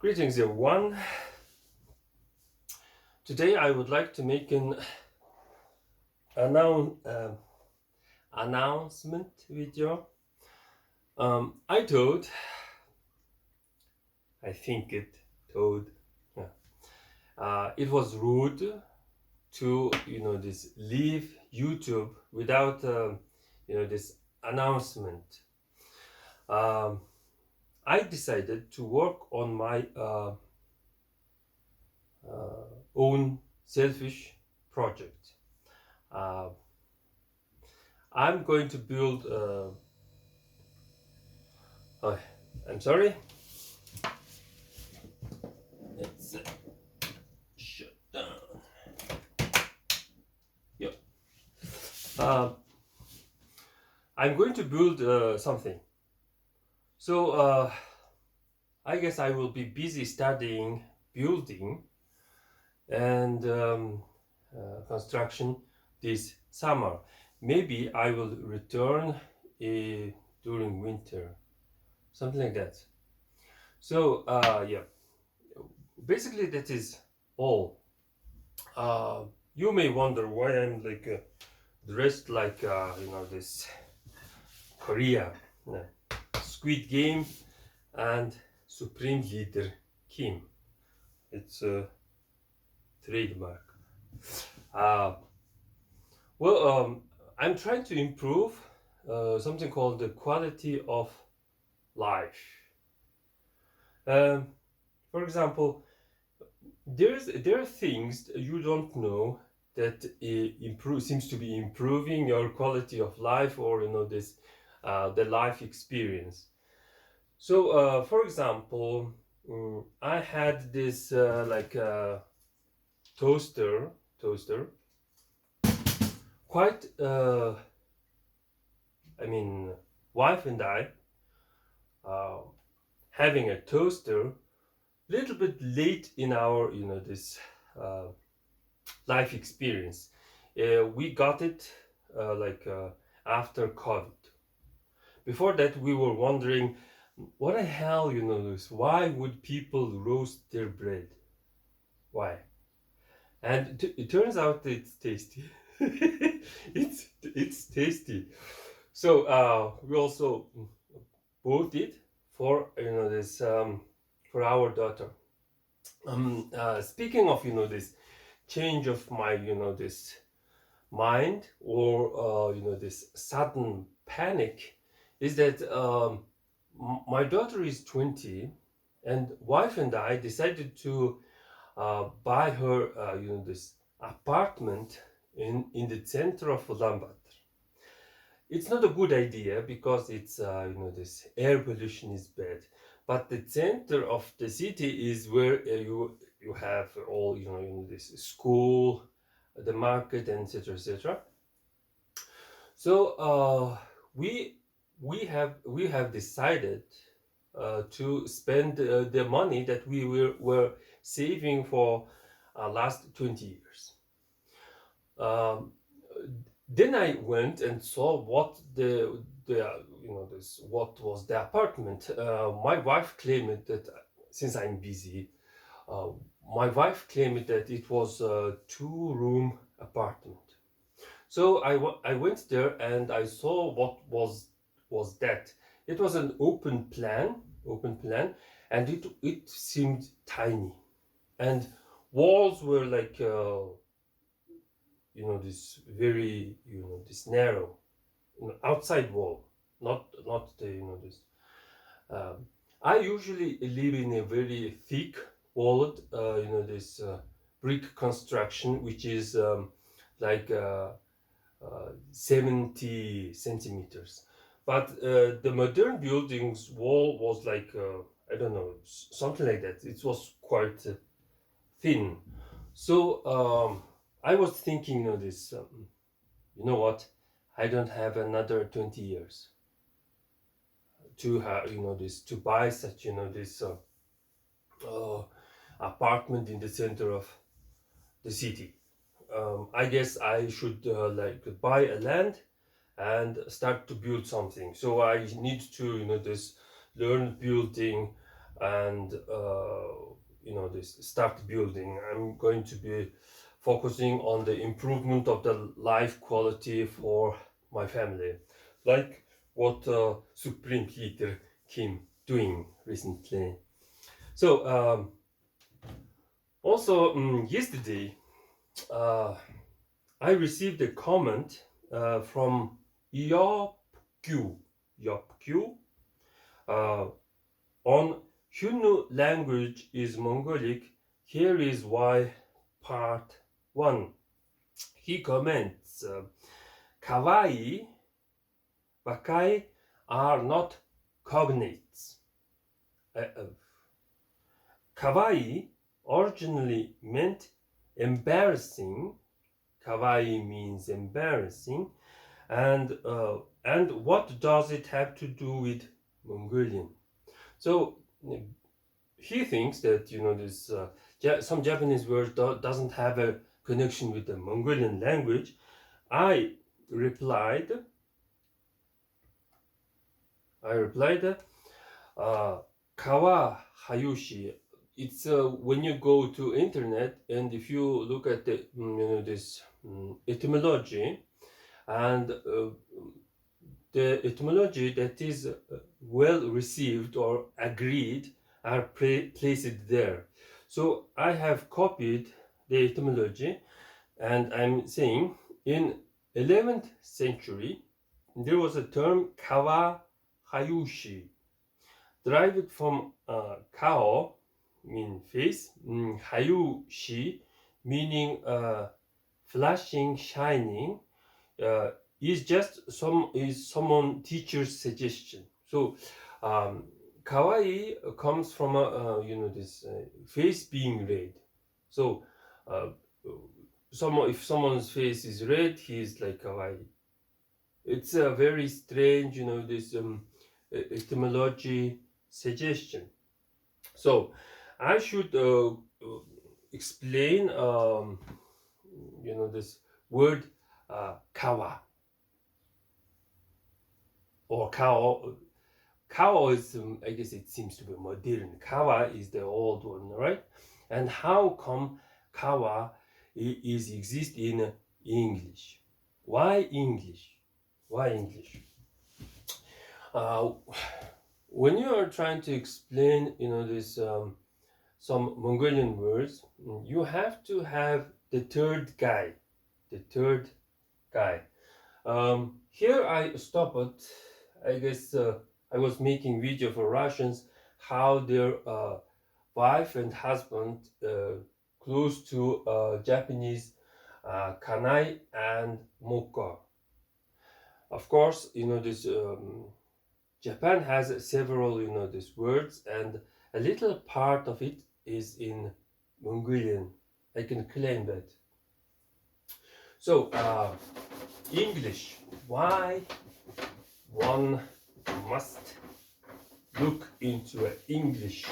Greetings everyone. Today I would like to make an announcement video. I thought, I think it thought, yeah, it was rude to this leave YouTube without this announcement. I decided to work on my own selfish project. Uh, I'm going to build. Oh, I'm sorry. It's shut down. Yep. I'm going to build something. So I guess I will be busy studying building and construction this summer. Maybe I will return during winter, something like that. So yeah, basically that is all. You may wonder why I'm like dressed like this Korea, Squid Game, and Supreme Leader Kim. It's a trademark. Uh, I'm trying to improve something called the quality of life. Um, for example, there are things you don't know that seems to be improving your quality of life, or this the life experience. So for example, I had this toaster, quite I mean, wife and I uh, having a toaster little bit late in our this uh, life experience. We got it after COVID. Before that, we were wondering, what the hell, this? Why would people roast their bread? Why? And it turns out it's tasty. It's tasty. So we also bought it for this for our daughter. Speaking of this change of my this mind, or this sudden panic, is that my daughter is 20, and wife and I decided to buy her this apartment in the center of Ulaanbaatar. It's not a good idea because it's this air pollution is bad, but the center of the city is where you have all this school, the market, and etc. So we have decided to spend the money that we were saving for last 20 years. Um, then I went and saw what what was the apartment. My wife claimed that, since I'm busy, uh, my wife claimed that it was a 2-room apartment. So I went there and I saw what was that. It was an open plan, and it seemed tiny, and walls were like this very this narrow outside wall, not the this. I usually live in a very thick walled this brick construction, which is like 70 centimeters. But the modern building's wall was like I don't know, something like that. It was quite thin. So I was thinking of this. You know what? I don't have another 20 years to have this, to buy such this apartment in the center of the city. I guess I should buy a land and start to build something. So I need to this learn building and this start building. I'm going to be focusing on the improvement of the life quality for my family, like what Supreme Leader Kim doing recently. So also yesterday I received a comment from Yopkyu uh, on Hunnu language is Mongolic. Here is why part 1. He comments, kawaii, bakai are not cognates. Kawaii originally meant embarrassing. Kawaii means embarrassing. And what does it have to do with Mongolian? So he thinks that this some Japanese word doesn't have a connection with the Mongolian language. I replied, Kawa Hayushi. It's when you go to internet and if you look at the this etymology, and the etymology that is well received or agreed are placed there. So I have copied the etymology, and I'm saying in 11th century there was a term Kawa Hayushi, derived from Kao, mean face, Hayushi, meaning flashing, shining, is someone teacher's suggestion. So kawaii comes from this face being red. So if someone's face is red, he is like kawaii. It's a very strange, this etymology suggestion. So I should explain this word kawa or kao. Kawa is, I guess it seems to be modern. Kawa is the old one, right? And how come kawa exists in English? Why English? Why English? When you are trying to explain, this some Mongolian words, you have to have the third guy. The third guy. Here I stop it. I guess I was making video for Russians how their wife and husband close to Japanese kanai and moka. Of course, this Japan has several these words, and a little part of it is in Mongolian. I can claim that. So English. Why one must look into English?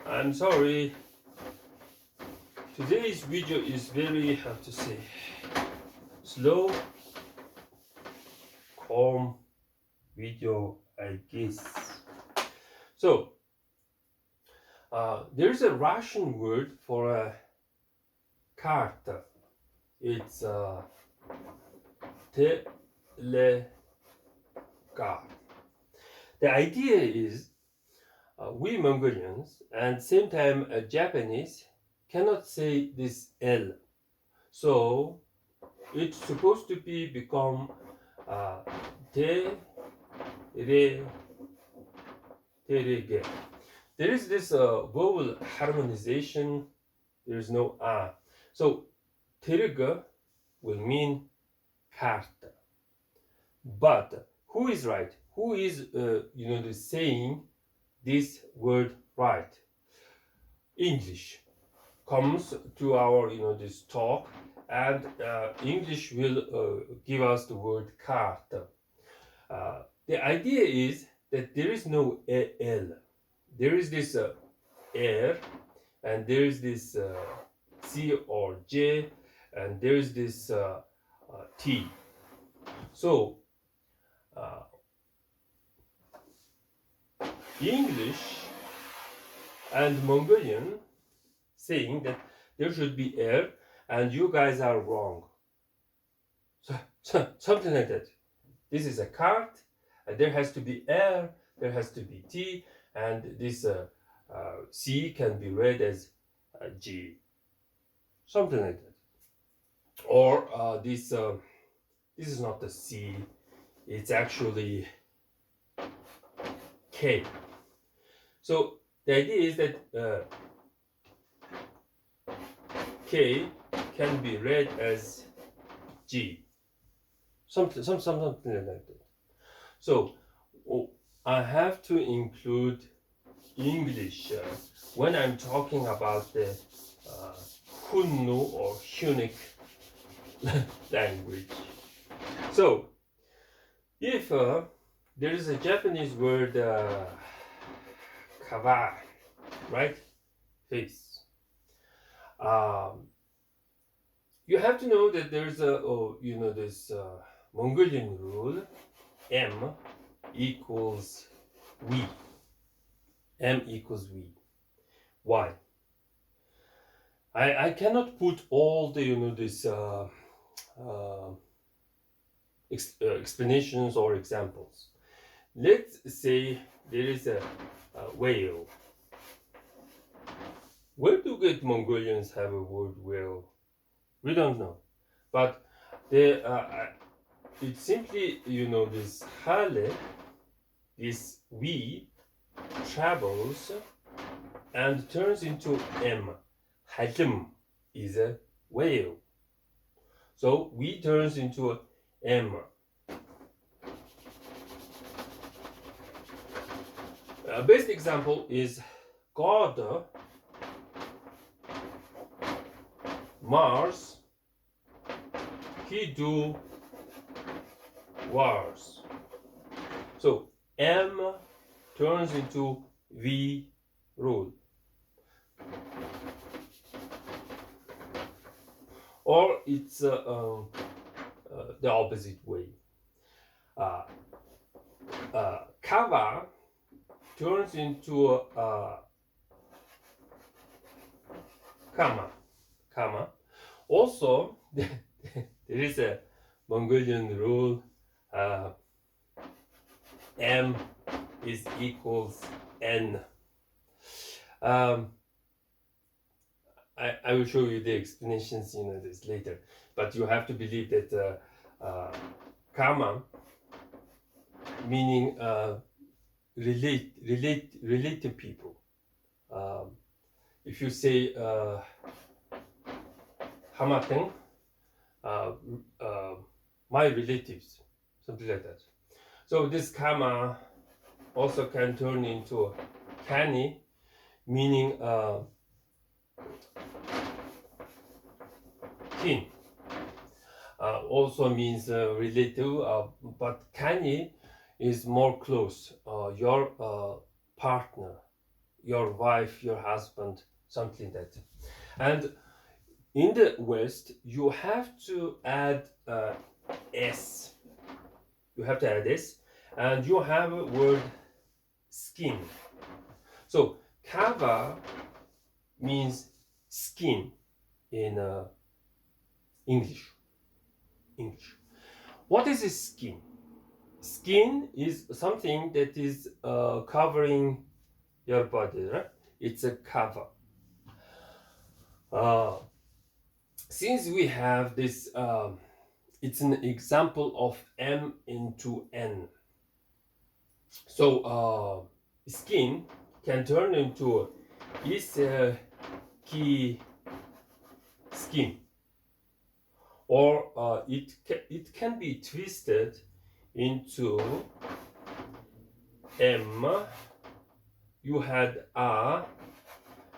I'm sorry. Today's video is very, how to say, slow, calm video, I guess. So there's a Russian word for a karta. It's telega. The idea is we Mongolians and same time Japanese cannot say this L, so it's supposed to become te re terege. There is this vowel harmonization. There is no a, so terege will mean karta. But who is right? Who is saying this word right? English comes to our this talk, and English will give us the word karta. The idea is that there is no L. There is this air, and there is this C or J, and there is this T. So English and Mongolian saying that there should be air and you guys are wrong. So something like that. This is a cart, and there has to be air, there has to be T, and this C can be read as G. Something like that. Or this is not the C, it's actually K. So the idea is that K can be read as G. Something like that. So I have to include English when I'm talking about the Hunnu or Hunnic language. So if there is a Japanese word Kawa, right? Face. You have to know that there's this Mongolian rule, M equals we. M equals we. Why? I cannot put all the explanations or examples. Let's say there is a whale. Where do get Mongolians have a word whale? We don't know, but it's simply this hale, this we travels and turns into M. Halim is a whale. So we turns into a M. A best example is God, Mars, he do wars. So M turns into V rule. Or it's the opposite way. Kawa turns into Kama. Also, there is a Mongolian rule. M is equals N. I will show you the explanations this later, but you have to believe that Kama meaning relate to people. If you say Hamaten, my relatives, something like that. So this Kama also can turn into Kani, meaning kin. Also means relative, but Kani is more close. Your partner, your wife, your husband, something like that. And in the West, you have to add S. You have to add S, and you have a word skin. So Kawa means skin in English. What is a skin? Skin is something that is covering your body, right? It's a cover. Since we have this, it's an example of M into N. So skin can turn into ki skin, or it can be twisted into M. You had A,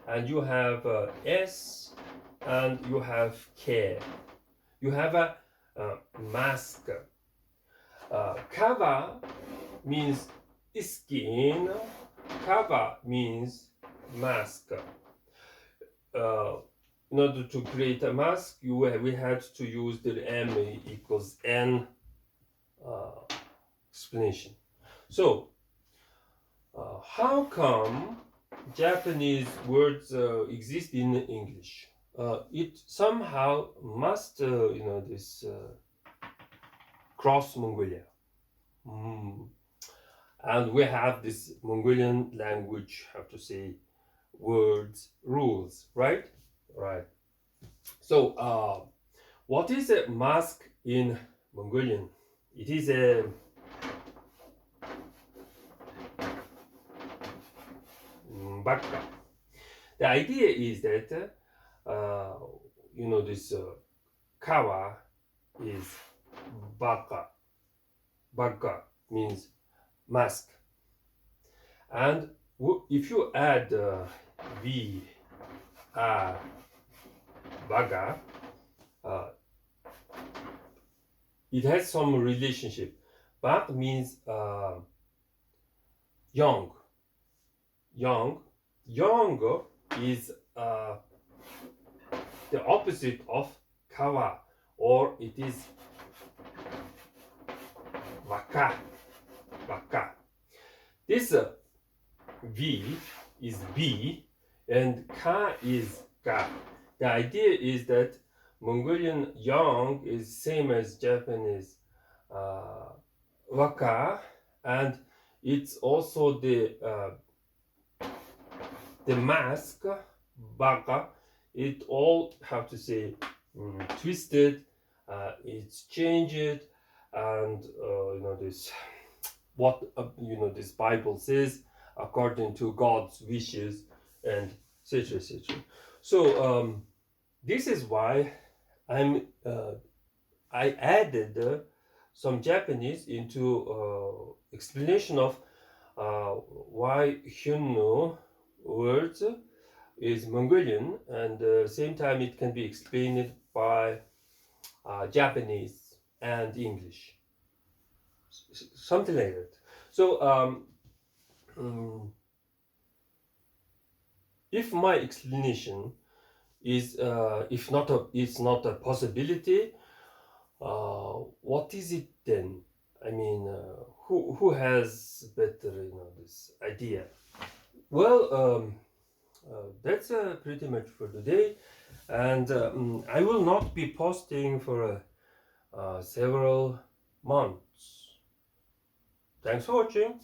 and you have S, and you have K. You have a mask. Kawa means skin. Kawa means mask. In order to create a mask, we had to use the M equals N explanation. So how come Japanese words exist in English? It somehow must, cross Mongolia. Mm. And we have this Mongolian language, how to say, words, rules, right? Right. So, what is a mask in Mongolian? It is a Baga. The idea is that, this Kawa is Baga. Baga means mask. And if you add V, Baga, it has some relationship. Bag means young. Young is the opposite of Kawa, or it is Waka. This V is B and Ka is Ga. The idea is that Mongolian young is same as Japanese Waka, and it's also the mask Baga. It all have to say twisted. It's changed, and this what this Bible says according to God's wishes and etc. etc. So this is why I added some Japanese into explanation of why Hunno words is Mongolian, and same time it can be explained by Japanese and English, something like that. So if my explanation is if not it's not a possibility, what is it then? I mean, who has better this idea? Well, that's pretty much for today, and I will not be posting for several months. Thanks for watching.